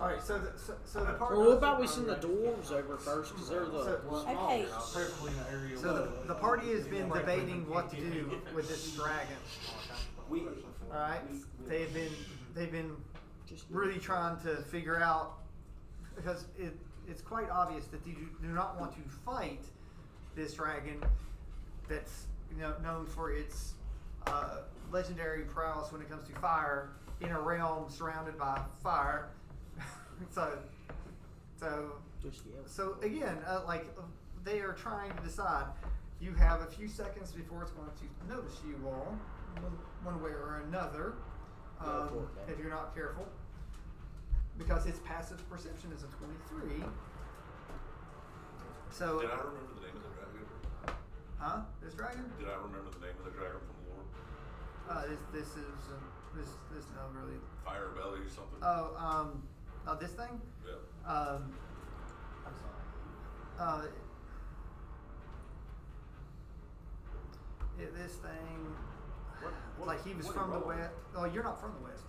All right, so the part. Well, what about we send the dwarves over first because they're the smallest. Okay. Preferably in an area So the party has been debating what to do with this dragon. All right, they've been really trying to figure out, because it's quite obvious that you do not want to fight this dragon that's known for its legendary prowess when it comes to fire in a realm surrounded by fire. So again, they are trying to decide. You have a few seconds before it's going to notice you all, one way or another, if you're not careful, because its passive perception is a 23. So. Did I remember the name of the dragon? Huh? This dragon? Did I remember the name of the dragon from lore? This no really. Fire belly or something? Oh, this thing? Yeah. I'm sorry. This thing. Like he was from the west. Oh, you're not from the west.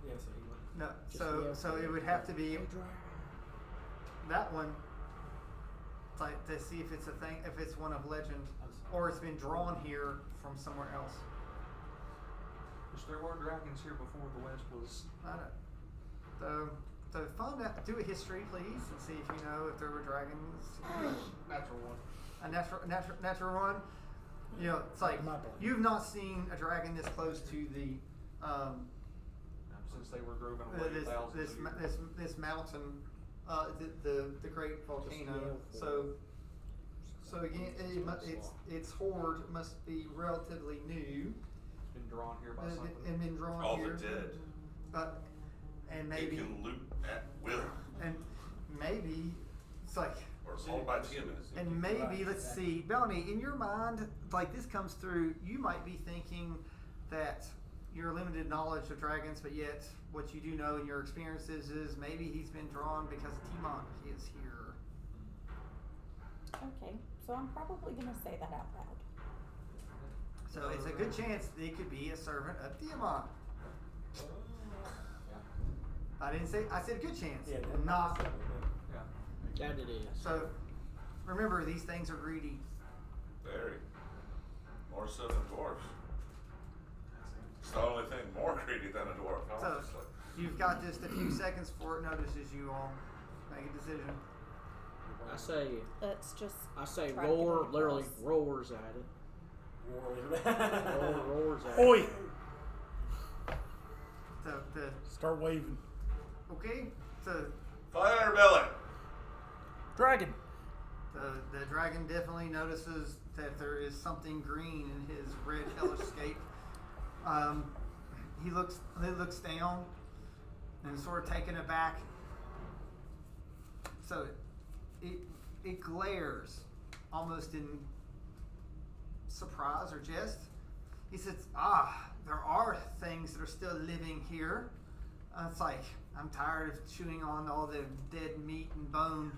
Yeah, so he would. No. So it would have to be that one. Like to see if it's a thing, if it's one of legend, or it's been drawn here from somewhere else. There were dragons here before the West was. I don't. So find out. Do a history, please, and see if you know if there were dragons. Natural one. A natural one. It's like you've not seen a dragon this close to the. Since they were driven away thousands of years. This mountain, the great volcano. So again, its horde must be relatively new. It's been drawn here by something. And been drawn All here. the dead. And maybe. It can loot at will. And maybe it's like. Or sold by Tiamat. And maybe, let's see, Melanie, in your mind, like this comes through, you might be thinking that your limited knowledge of dragons, but yet what you do know in your experiences is maybe he's been drawn because Tiamat is here. Okay, so I'm probably going to say that out loud. So it's a good chance that he could be a servant of Tiamat. I didn't say, I said good chance, not. Yeah. That it is. So remember, these things are greedy. Very. More so than dwarves. It's the only thing more greedy than a dwarf, So honestly. you've got just a few seconds before it notices you all. Make a decision. Let's just. I say try to roar, get literally across. roars at it. Roars at Oi! it. So Start waving. okay. So Fire belly! Dragon! the dragon definitely notices that there is something green in his red hellish scape. He looks down and is sort of taken aback. So it glares almost in surprise or jest. He says, there are things that are still living here. It's like, I'm tired of chewing on all the dead meat and bone.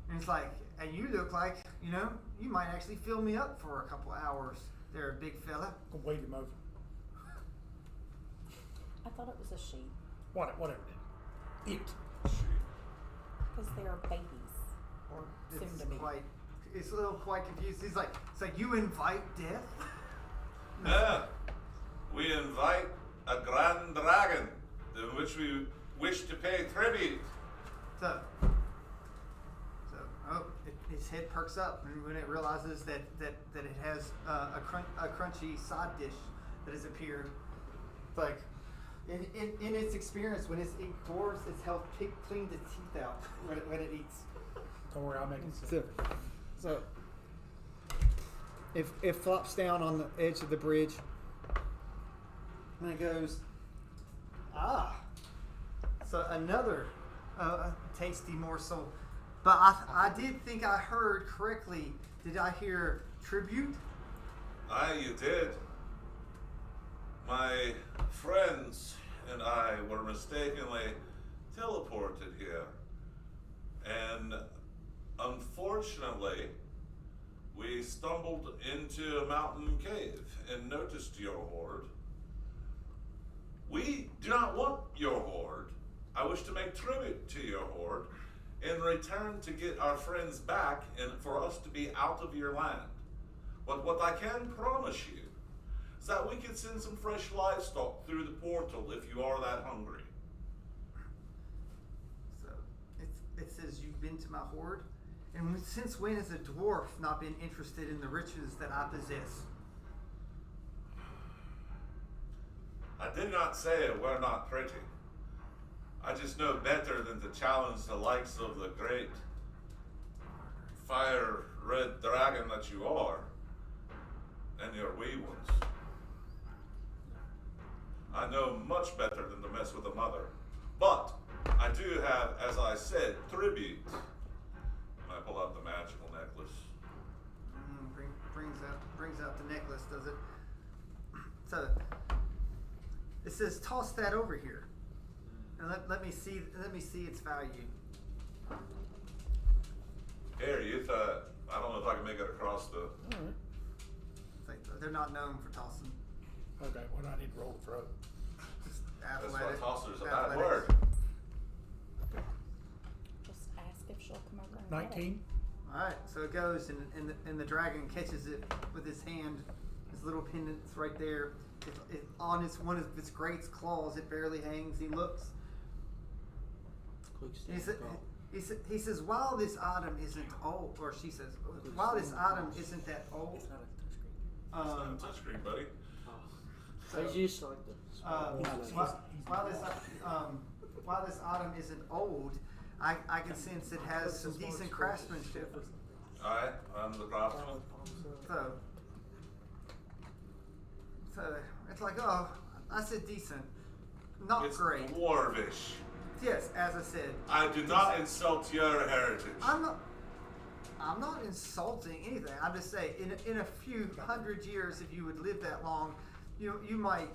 And it's like, and you look like, you might actually fill me up for a couple hours there, big fella. Go wave him over. I thought it was a sheep Whatever. Eat. because they are babies, or soon to be. It's a little quite confused. He's like, so you invite death? Yeah. We invite a grand dragon to which we wish to pay tribute. So his head perks up when it realizes that it has a crunchy side dish that has appeared. It's like in its experience, when it dwarves, it's helped clean the teeth out when it eats. Don't worry, I'll make it simple. So it flops down on the edge of the bridge, and it goes, so another tasty morsel. But I did think I heard correctly. Did I hear tribute? Aye, you did. My friends and I were mistakenly teleported here. And unfortunately, we stumbled into a mountain cave and noticed your horde. We do not want your horde. I wish to make tribute to your horde in return to get our friends back and for us to be out of your land. But what I can promise you is that we can send some fresh livestock through the portal if you are that hungry. So it says you've been to my horde, and since when has a dwarf not been interested in the riches that I possess? I did not say it were not pretty. I just know better than to challenge the likes of the great fire red dragon that you are and your wee ones. I know much better than to mess with a mother. But I do have, as I said, tribute. And I pull out the magical necklace. Brings out the necklace, does it? So it says, toss that over here, and let me see its value. Here, you thought, I don't know if I can make it across the. Alright. It's like they're not known for tossing. Okay, well, I need to roll the throw. Just That's why athletic. tosser's a bad athletics. word. Just ask if she'll come over and get it. 19. All right, so it goes, and the dragon catches it with his hand. His little pendant's right there. It's on one of its great claws. It barely hangs. He looks. He says, while this item isn't old, or she says, while this item isn't that old. It's not a touchscreen. It's not a touchscreen, buddy. So, He's used to like the while this item isn't old, I can sense it has some decent craftsmanship. Alright, I'm the craftsman. So it's like, oh, I said decent, not It's great. dwarvish. Yes, as I said. I do not insult your heritage. I'm not insulting anything. I'm just saying, in a few hundred years, if you would live that long, you might,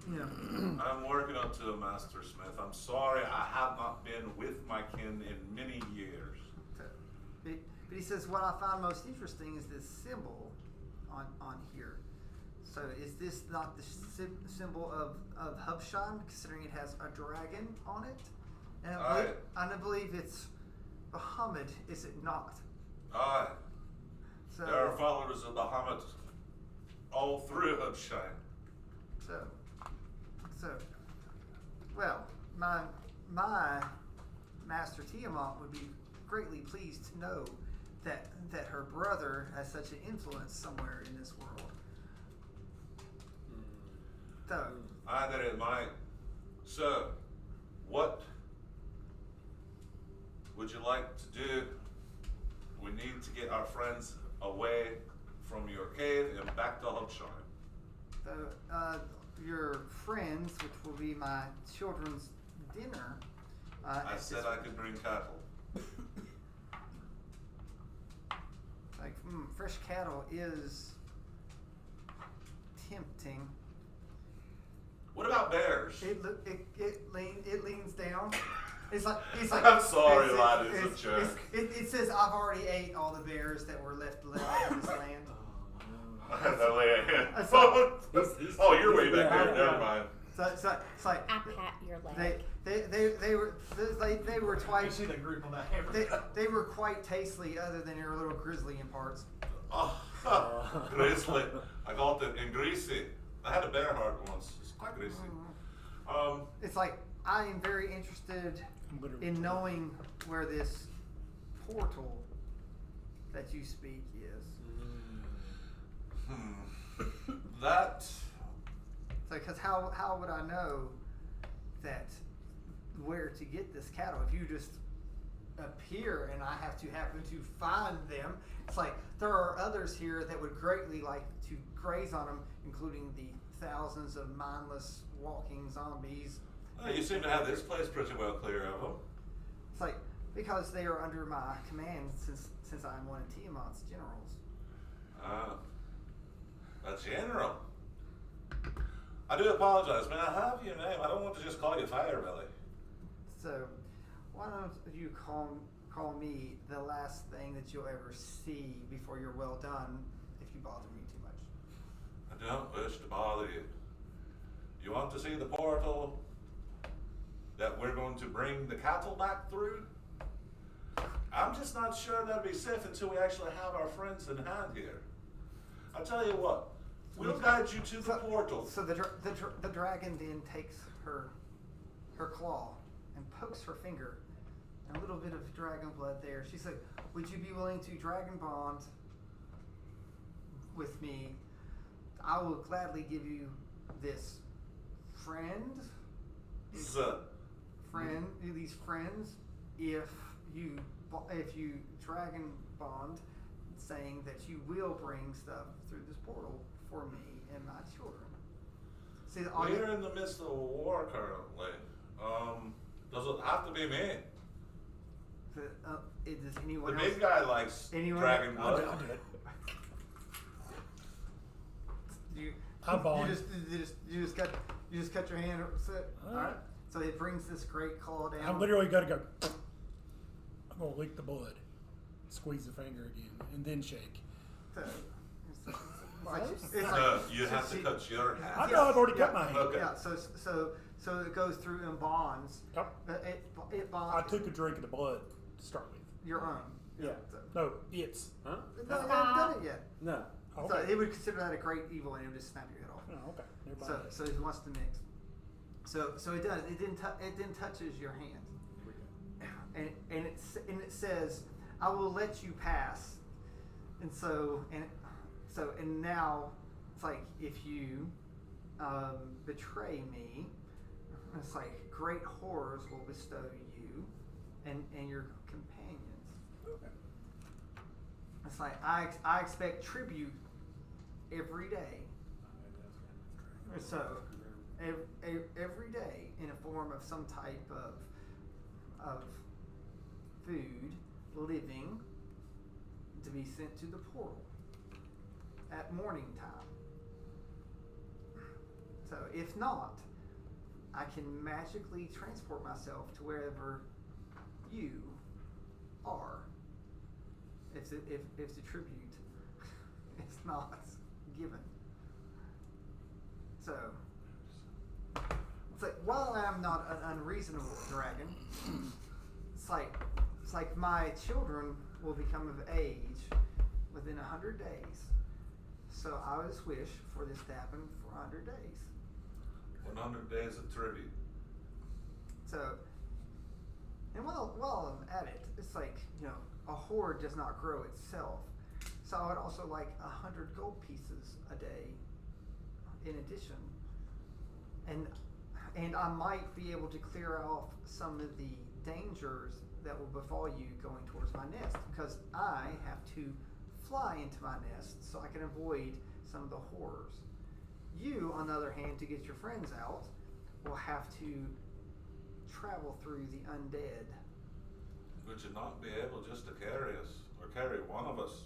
I'm working up to a master smith. I'm sorry I have not been with my kin in many years. But he says, what I find most interesting is this symbol on here. So is this not the symbol of Hubshan, considering it has a dragon on it? And I believe it's Bahamut, is it not? Aye. So, There are followers of Bahamut all through Hubshine. So, well, my master Tiamat would be greatly pleased to know that her brother has such an influence somewhere in this world. So, Either it might. So, what would you like to do? We need to get our friends away from your cave and back to Hubshine. your friends, which will be my children's dinner. I said I could bring cattle. Like, fresh cattle is tempting. What about bears? It leans down. It's like I'm sorry, lad, it's a joke. It says I've already ate all the bears that were left in this land. I have no way. Oh, you're way back there. Never mind. So it's like I pat your leg. they were You twice. see the group on that hammer. They were quite tasty, other than your little grizzly in parts. Oh, grizzly. I got it in greasy. I had a bear heart once. It's quite greasy. It's like I am very interested in knowing where this portal that you speak is. That. Because how would I know that where to get this cattle if you just appear and I have to happen to find them? It's like there are others here that would greatly like to graze on them, including the thousands of mindless walking zombies. Well, you seem to have this place pretty well clear of them. It's like because they are under my command since I'm one of Tiamat's generals. A general. I do apologize, man. I have your name. I don't want to just call you Firebelly. So why don't you call me the last thing that you'll ever see before you're well done, if you bother me too much. I don't wish to bother you. You want to see the portal? that we're going to bring the cattle back through? I'm just not sure that'd be safe until we actually have our friends in hand here. I tell you what, we'll guide you to the portal. So the dragon then takes her claw and pokes her finger, and a little bit of dragon blood there. She's like, "Would you be willing to dragon bond with me? I will gladly give you this friend, these friends, if you dragon bond, saying that you will bring stuff through this portal for me and my children." See, we're in the midst of a war currently. Does it have to be me? Does The anyone else? big guy likes dragon blood. I'll do it. You I'm bond. you just cut your hand. All right. So it brings this great claw down. I'm literally gonna go. I'm gonna lick the blood, squeeze the finger again, and then shake. So, You have to cut your hand. I know I've already cut my hand. Okay. Yeah. So it goes through in bonds. Yep. It bonds. I took a drink of the blood to start with. Your own. Yeah. So, No, it's. Huh? no, I haven't done it yet. No. Okay. So it would consider that a great evil, and it would just snap your head off. Oh, okay. Never So mind. so he wants to mix. So it does. It then touches your hand, and it says, "I will let you pass." And and now it's like, if you betray me, it's like great horrors will bestow you and your companions. Okay. It's like I expect tribute every day. So every day, in a form of some type of food, living, to be sent to the portal at morning time. So if not, I can magically transport myself to wherever you are. If the tribute is not given. So it's like, while I'm not an unreasonable dragon, it's like my children will become of age within 100 days. So I would wish for this to happen for 100 days. 100 days of tribute. So, and while I'm at it, it's like, a hoard does not grow itself. So I would also like 100 gold pieces a day in addition. And I might be able to clear off some of the dangers that will befall you going towards my nest, because I have to fly into my nest so I can avoid some of the horrors. You, on the other hand, to get your friends out, will have to travel through the undead. Would you not be able just to carry us, or carry one of us?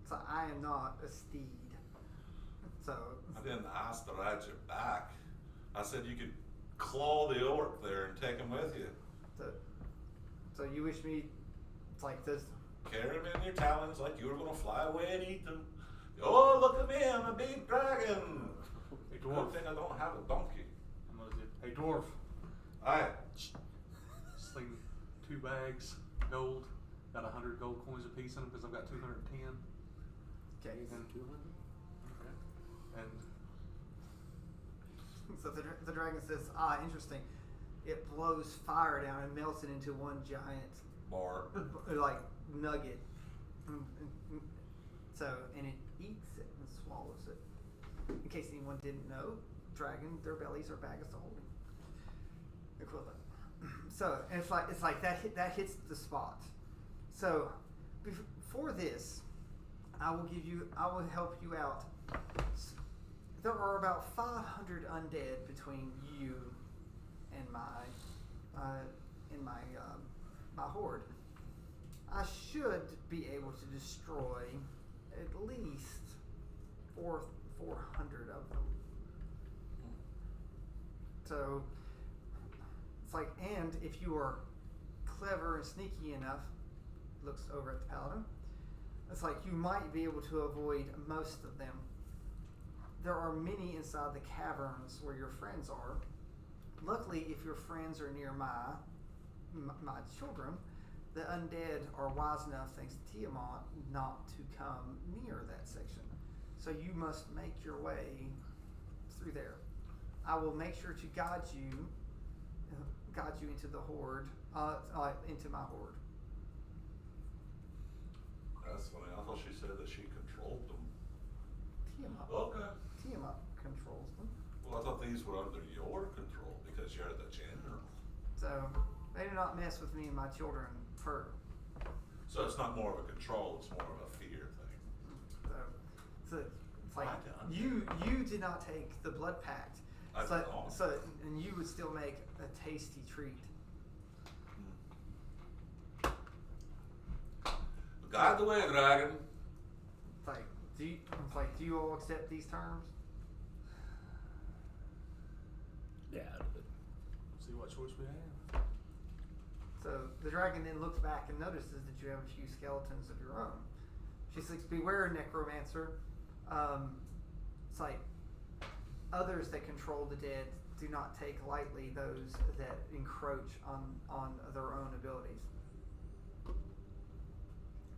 So I am not a steed. So I didn't ask to ride your back. I said you could claw the orc there and take him with you. So you wish me, it's like this. Carry him in your talons like you were going to fly away and eat them. Oh, look at me, I'm a big dragon. Hey, Good dwarf. thing I don't have a donkey. Hey, dwarf. Aye. Sling 2 bags, gold. Got 100 gold coins a piece in them because I've got 210. Okay. And 200. Okay. And So the dragon says, interesting. It blows fire down and melts it into one giant, More. like, nugget. So, and it eats it and swallows it. In case anyone didn't know, their bellies are bags of holding equivalent. So, and it's like that hits the spot. So, before this, I will help you out. There are about 500 undead between you and my horde. I should be able to destroy at least 400 of them. So it's like, and if you are clever and sneaky enough, looks over at the paladin, it's like you might be able to avoid most of them. There are many inside the caverns where your friends are, luckily, if your friends are near my children, the undead are wise enough, thanks to Tiamat, not to come near that section. So you must make your way through there. I will make sure to guide you into the horde, into my horde. That's funny. I thought she said that she controlled them. Tiamat. Okay. Tiamat controls them. Well, I thought these were under your control because you're the general. So they do not mess with me and my children for. So it's not more of a control; it's more of a fear thing. So it's like I done. you did not take the blood pact. I So, don't. so and you would still make a tasty treat. Guide the way, dragon. It's like do you all accept these terms? Yeah. See what choice we have. So the dragon then looks back and notices that you have a few skeletons of your own. She says, "Beware, necromancer. It's like others that control the dead do not take lightly those that encroach on their own abilities."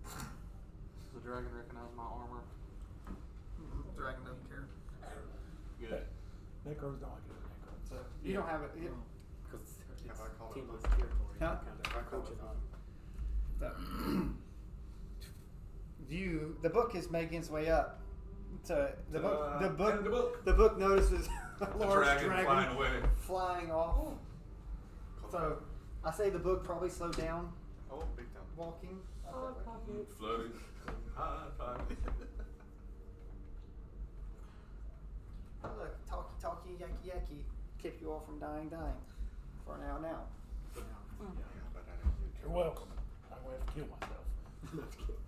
Does the dragon recognize my armor? The dragon doesn't care. Good. Necros don't like it. Necros. So you don't have it. Because If I call it Tiamat's like- territory, Huh? kind of encroaching on. The book is making its way up. So the and the book. the book notices a The large dragon flying away. flying off. So I say the book probably slowed down Oh, big time. walking. Floating. High five. Oh, look, talkie, yacky, yacky, kept you all from dying. For now. Yeah, but I didn't You're welcome. I'm going to have to kill myself.